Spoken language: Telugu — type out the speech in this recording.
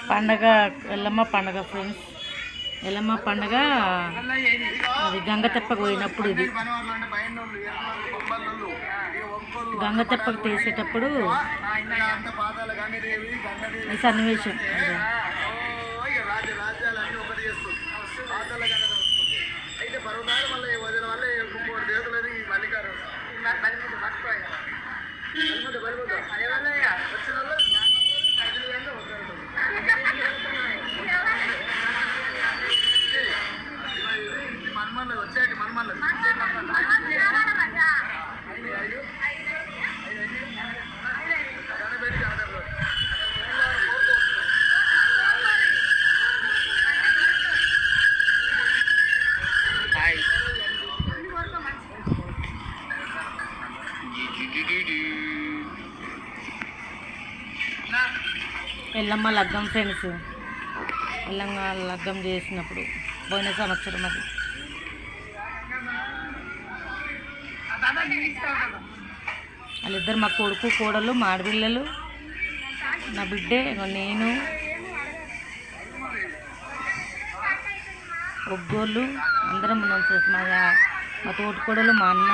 పండగ ఎల్లమ్మ పండగ ఫ్రెండ్స్. ఎల్లమ్మ పండగ అది గంగతెప్పకు పోయినప్పుడు, ఇది గంగతెప్పకు తీసేటప్పుడు ఈ సన్నివేశం. ఎల్లమ్మ లగ్గం ఫ్రెండ్స్. ఎల్లమ్మ లగ్గం చేసినప్పుడు పోయిన సంవత్సరం అది. వాళ్ళిద్దరు మా కొడుకు కోడలు, మా ఆడపిల్లలు, నా బిడ్డే, నేను, ఒగ్గోళ్ళు అందరం ఉన్నాం ఫ్రెండ్స్. మా తోటి కోడలు, మా అన్న,